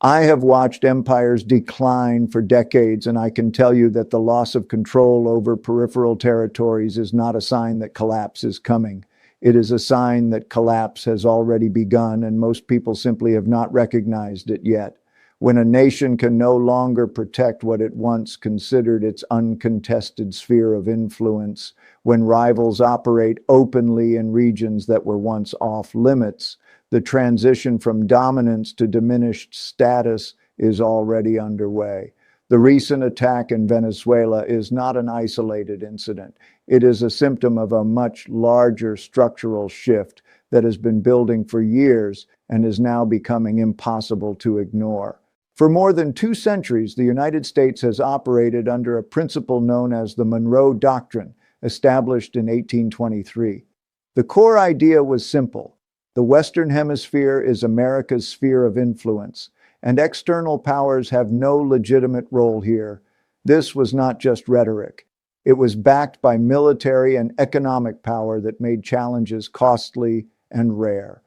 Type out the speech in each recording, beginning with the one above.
I have watched empires decline for decades, and I can tell you that the loss of control over peripheral territories is not a sign that collapse is coming. It is a sign that collapse has already begun, and most people simply have not recognized it yet. When a nation can no longer protect what it once considered its uncontested sphere of influence, when rivals operate openly in regions that were once off limits, the transition from dominance to diminished status is already underway. The recent attack in Venezuela is not an isolated incident. It is a symptom of a much larger structural shift that has been building for years and is now becoming impossible to ignore. For more than 2 centuries, the United States has operated under a principle known as the Monroe Doctrine, established in 1823. The core idea was simple. The Western Hemisphere is America's sphere of influence, and external powers have no legitimate role here. This was not just rhetoric. It was backed by military and economic power that made challenges costly and rare.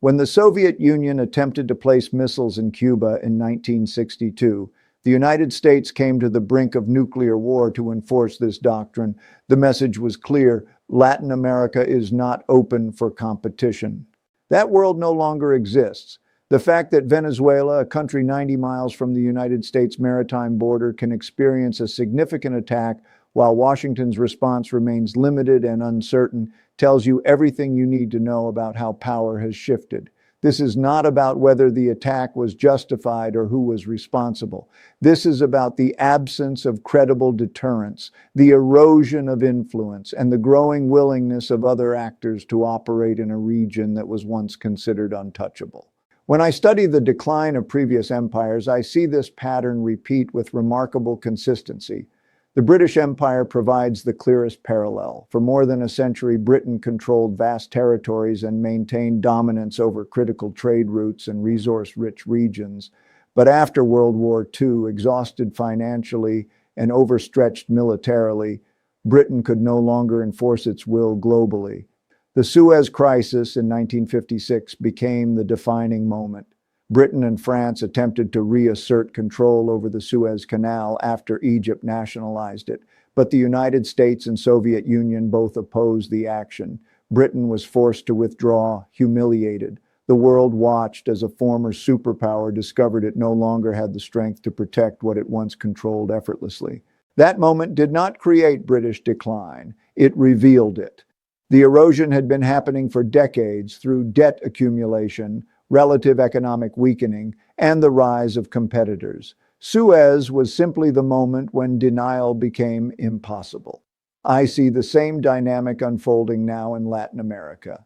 When the Soviet Union attempted to place missiles in Cuba in 1962, the United States came to the brink of nuclear war to enforce this doctrine. The message was clear: Latin America is not open for competition. That world no longer exists. The fact that Venezuela, a country 90 miles from the United States maritime border, can experience a significant attack while Washington's response remains limited and uncertain tells you everything you need to know about how power has shifted. This is not about whether the attack was justified or who was responsible. This is about the absence of credible deterrence, the erosion of influence, and the growing willingness of other actors to operate in a region that was once considered untouchable. When I study the decline of previous empires, I see this pattern repeat with remarkable consistency. The British Empire provides the clearest parallel. For more than a century, Britain controlled vast territories and maintained dominance over critical trade routes and resource-rich regions. But after World War II, exhausted financially and overstretched militarily, Britain could no longer enforce its will globally. The Suez Crisis in 1956 became the defining moment. Britain and France attempted to reassert control over the Suez Canal after Egypt nationalized it, but the United States and Soviet Union both opposed the action. Britain was forced to withdraw, humiliated. The world watched as a former superpower discovered it no longer had the strength to protect what it once controlled effortlessly. That moment did not create British decline. It revealed it. The erosion had been happening for decades through debt accumulation, relative economic weakening, and the rise of competitors. Suez was simply the moment when denial became impossible. I see the same dynamic unfolding now in Latin America.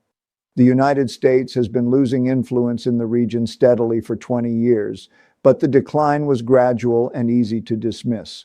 The United States has been losing influence in the region steadily for 20 years, but the decline was gradual and easy to dismiss.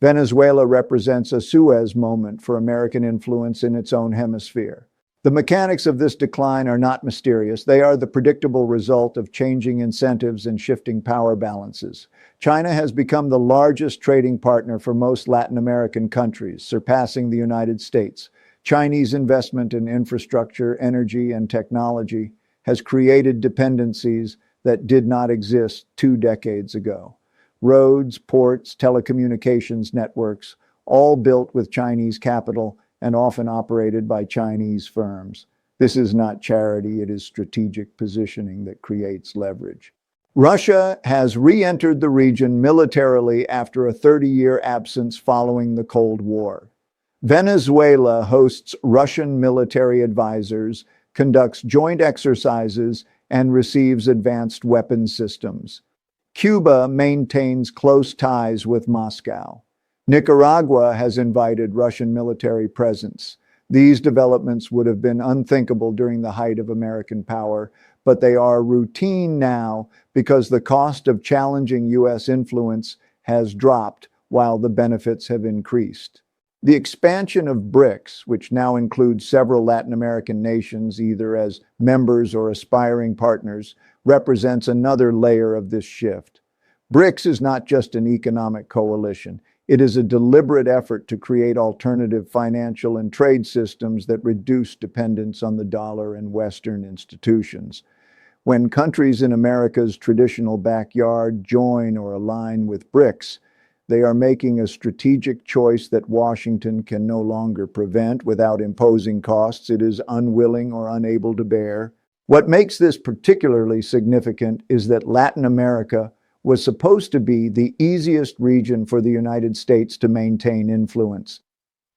Venezuela represents a Suez moment for American influence in its own hemisphere. The mechanics of this decline are not mysterious. They are the predictable result of changing incentives and shifting power balances. China has become the largest trading partner for most Latin American countries, surpassing the United States. Chinese investment in infrastructure, energy, and technology has created dependencies that did not exist 2 decades ago. Roads, ports, telecommunications networks, all built with Chinese capital and often operated by Chinese firms. This is not charity, it is strategic positioning that creates leverage. Russia has re-entered the region militarily after a 30-year absence following the Cold War. Venezuela hosts Russian military advisors, conducts joint exercises, and receives advanced weapons systems. Cuba maintains close ties with Moscow. Nicaragua has invited Russian military presence. These developments would have been unthinkable during the height of American power, but they are routine now because the cost of challenging U.S. influence has dropped while the benefits have increased. The expansion of BRICS, which now includes several Latin American nations either as members or aspiring partners, represents another layer of this shift. BRICS is not just an economic coalition. It is a deliberate effort to create alternative financial and trade systems that reduce dependence on the dollar and Western institutions. When countries in America's traditional backyard join or align with BRICS, they are making a strategic choice that Washington can no longer prevent without imposing costs it is unwilling or unable to bear. What makes this particularly significant is that Latin America was supposed to be the easiest region for the United States to maintain influence.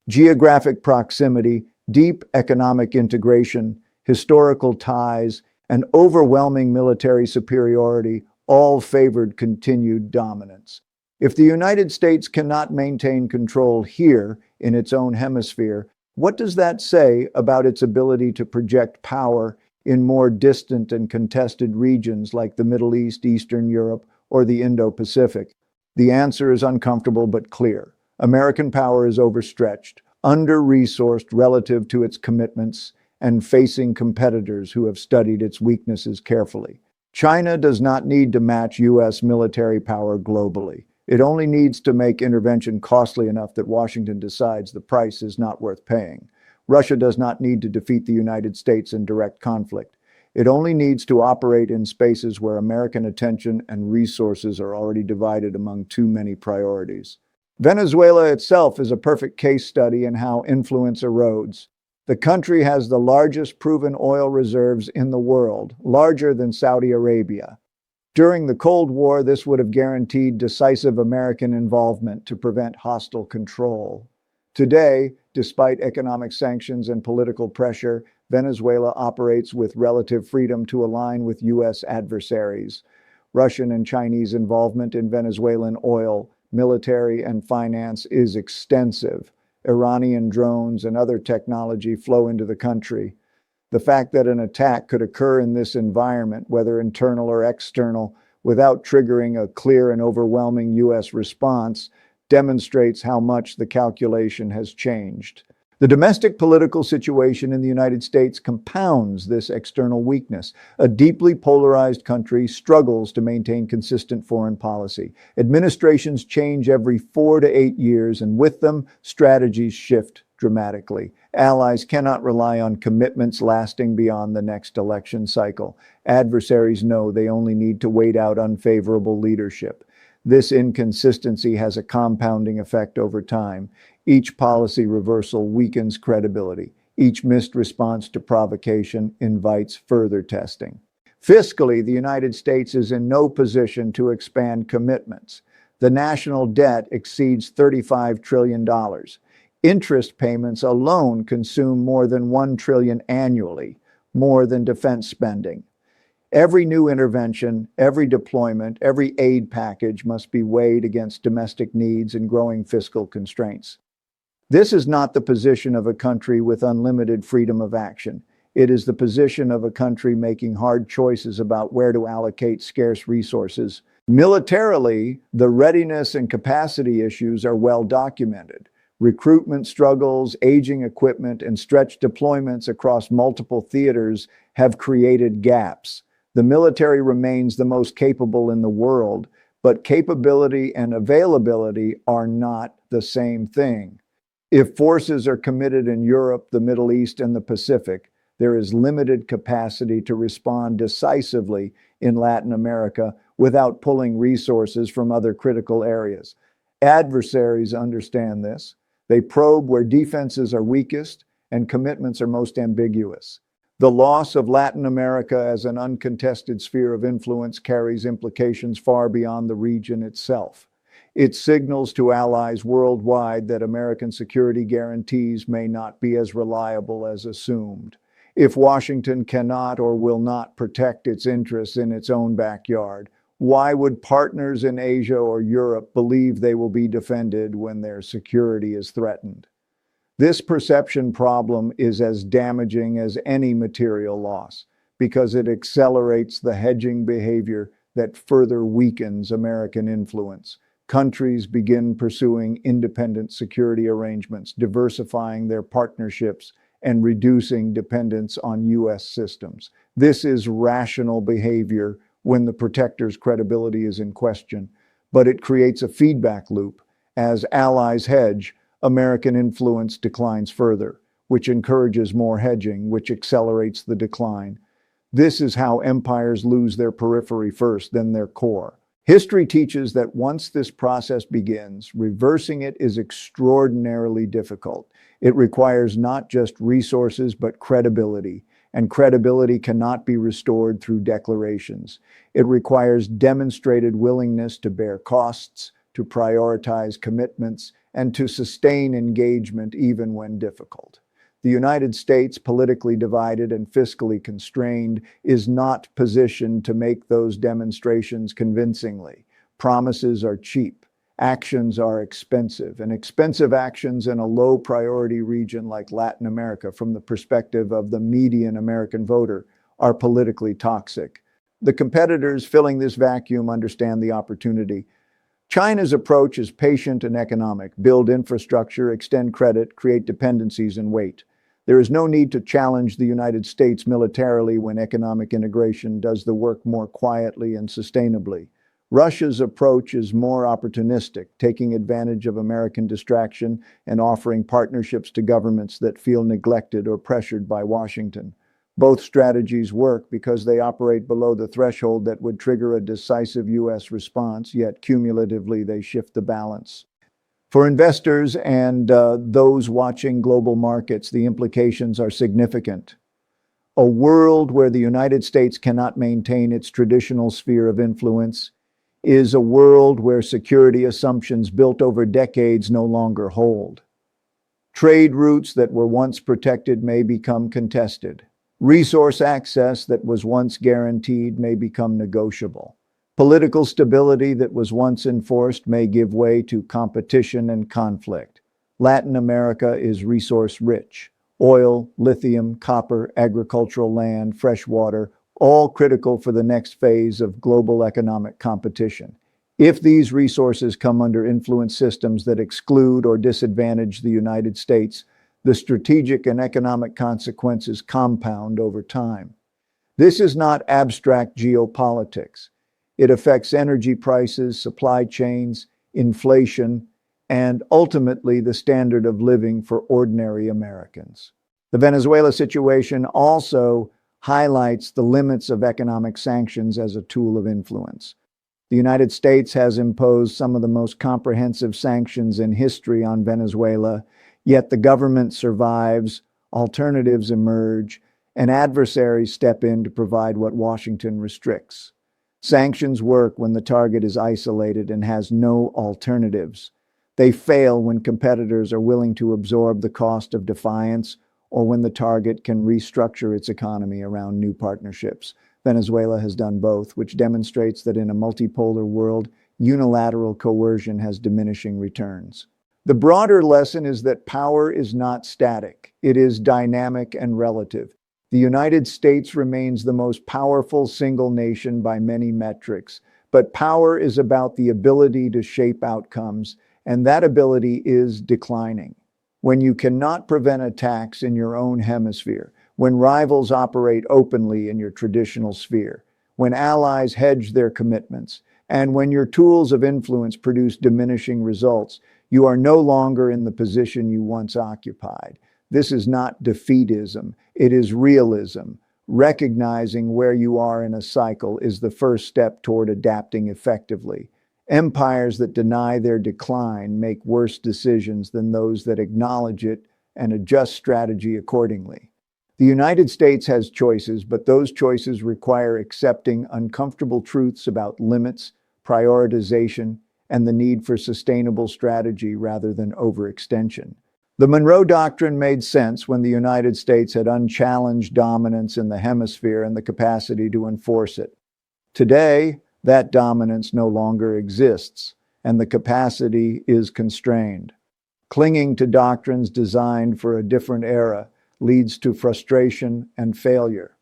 Geographic proximity, deep economic integration, historical ties, and overwhelming military superiority all favored continued dominance. If the United States cannot maintain control here in its own hemisphere, what does that say about its ability to project power in more distant and contested regions like the Middle East, Eastern Europe, or the Indo-Pacific? The answer is uncomfortable but clear. American power is overstretched, under-resourced relative to its commitments, and facing competitors who have studied its weaknesses carefully. China does not need to match U.S. military power globally. It only needs to make intervention costly enough that Washington decides the price is not worth paying. Russia does not need to defeat the United States in direct conflict. It only needs to operate in spaces where American attention and resources are already divided among too many priorities. Venezuela itself is a perfect case study in how influence erodes. The country has the largest proven oil reserves in the world, larger than Saudi Arabia. During the Cold War, this would have guaranteed decisive American involvement to prevent hostile control. Today, despite economic sanctions and political pressure, Venezuela operates with relative freedom to align with U.S. adversaries. Russian and Chinese involvement in Venezuelan oil, military, and finance is extensive. Iranian drones and other technology flow into the country. The fact that an attack could occur in this environment, whether internal or external, without triggering a clear and overwhelming U.S. response, demonstrates how much the calculation has changed. The domestic political situation in the United States compounds this external weakness. A deeply polarized country struggles to maintain consistent foreign policy. Administrations change every 4 to 8 years, and with them, strategies shift dramatically. Allies cannot rely on commitments lasting beyond the next election cycle. Adversaries know they only need to wait out unfavorable leadership. This inconsistency has a compounding effect over time. Each policy reversal weakens credibility. Each missed response to provocation invites further testing. Fiscally, the United States is in no position to expand commitments. The national debt exceeds $35 trillion. Interest payments alone consume more than $1 trillion annually, more than defense spending. Every new intervention, every deployment, every aid package must be weighed against domestic needs and growing fiscal constraints. This is not the position of a country with unlimited freedom of action. It is the position of a country making hard choices about where to allocate scarce resources. Militarily, the readiness and capacity issues are well documented. Recruitment struggles, aging equipment, and stretched deployments across multiple theaters have created gaps. The military remains the most capable in the world, but capability and availability are not the same thing. If forces are committed in Europe, the Middle East, and the Pacific, there is limited capacity to respond decisively in Latin America without pulling resources from other critical areas. Adversaries understand this. They probe where defenses are weakest and commitments are most ambiguous. The loss of Latin America as an uncontested sphere of influence carries implications far beyond the region itself. It signals to allies worldwide that American security guarantees may not be as reliable as assumed. If Washington cannot or will not protect its interests in its own backyard, why would partners in Asia or Europe believe they will be defended when their security is threatened? This perception problem is as damaging as any material loss because it accelerates the hedging behavior that further weakens American influence. Countries begin pursuing independent security arrangements, diversifying their partnerships, and reducing dependence on U.S. systems. This is rational behavior when the protector's credibility is in question, but it creates a feedback loop. As allies hedge, American influence declines further, which encourages more hedging, which accelerates the decline. This is how empires lose their periphery first, then their core. History teaches that once this process begins, reversing it is extraordinarily difficult. It requires not just resources, but credibility. And credibility cannot be restored through declarations. It requires demonstrated willingness to bear costs, to prioritize commitments, and to sustain engagement even when difficult. The United States, politically divided and fiscally constrained, is not positioned to make those demonstrations convincingly. Promises are cheap. Actions are expensive, and expensive actions in a low-priority region like Latin America, from the perspective of the median American voter, are politically toxic. The competitors filling this vacuum understand the opportunity. China's approach is patient and economic: build infrastructure, extend credit, create dependencies, and wait. There is no need to challenge the United States militarily when economic integration does the work more quietly and sustainably. Russia's approach is more opportunistic, taking advantage of American distraction and offering partnerships to governments that feel neglected or pressured by Washington. Both strategies work because they operate below the threshold that would trigger a decisive U.S. response, yet cumulatively they shift the balance. For investors and those watching global markets, the implications are significant. A world where the United States cannot maintain its traditional sphere of influence is a world where security assumptions built over decades no longer hold. Trade routes that were once protected may become contested. Resource access that was once guaranteed may become negotiable. Political stability that was once enforced may give way to competition and conflict. Latin America is resource-rich. Oil, lithium, copper, agricultural land, fresh water, all critical for the next phase of global economic competition. If these resources come under influence systems that exclude or disadvantage the United States, the strategic and economic consequences compound over time. This is not abstract geopolitics. It affects energy prices, supply chains, inflation, and ultimately the standard of living for ordinary Americans. The Venezuela situation also highlights the limits of economic sanctions as a tool of influence. The United States has imposed some of the most comprehensive sanctions in history on Venezuela, yet the government survives, alternatives emerge, and adversaries step in to provide what Washington restricts. Sanctions work when the target is isolated and has no alternatives. They fail when competitors are willing to absorb the cost of defiance or when the target can restructure its economy around new partnerships. Venezuela has done both, which demonstrates that in a multipolar world, unilateral coercion has diminishing returns. The broader lesson is that power is not static. It is dynamic and relative. The United States remains the most powerful single nation by many metrics, but power is about the ability to shape outcomes, and that ability is declining. When you cannot prevent attacks in your own hemisphere, when rivals operate openly in your traditional sphere, when allies hedge their commitments, and when your tools of influence produce diminishing results, you are no longer in the position you once occupied. This is not defeatism, it is realism. Recognizing where you are in a cycle is the first step toward adapting effectively. Empires that deny their decline make worse decisions than those that acknowledge it and adjust strategy accordingly. The United States has choices, but those choices require accepting uncomfortable truths about limits, prioritization, and the need for sustainable strategy rather than overextension. The Monroe Doctrine made sense when the United States had unchallenged dominance in the hemisphere and the capacity to enforce it. Today, that dominance no longer exists, and the capacity is constrained. Clinging to doctrines designed for a different era leads to frustration and failure.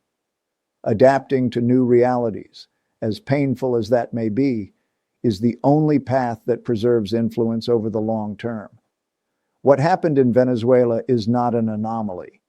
Adapting to new realities, as painful as that may be, is the only path that preserves influence over the long term. What happened in Venezuela is not an anomaly.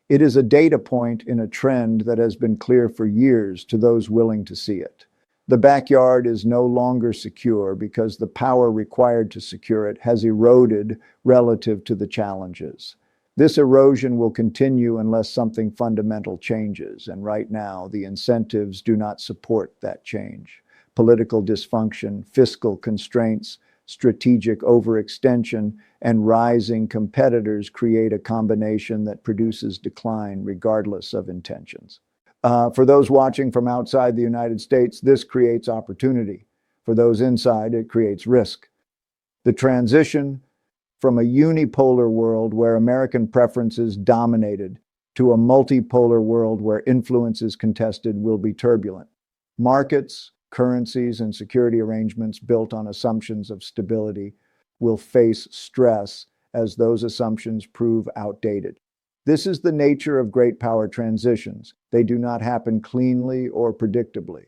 It is a data point in a trend that has been clear for years to those willing to see it. The backyard is no longer secure because the power required to secure it has eroded relative to the challenges. This erosion will continue unless something fundamental changes, and right now the incentives do not support that change. Political dysfunction, fiscal constraints, strategic overextension, and rising competitors create a combination that produces decline regardless of intentions. For those watching from outside the United States, this creates opportunity. For those inside, it creates risk. The transition from a unipolar world where American preferences dominated to a multipolar world where influence is contested will be turbulent. Markets, currencies, and security arrangements built on assumptions of stability will face stress as those assumptions prove outdated. This is the nature of great power transitions. They do not happen cleanly or predictably.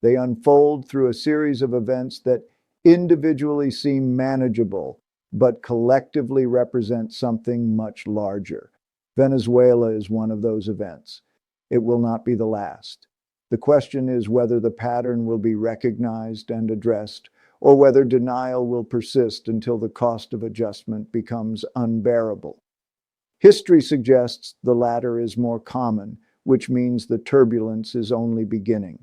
They unfold through a series of events that individually seem manageable, but collectively represent something much larger. Venezuela is one of those events. It will not be the last. The question is whether the pattern will be recognized and addressed, or whether denial will persist until the cost of adjustment becomes unbearable. History suggests the latter is more common, which means the turbulence is only beginning.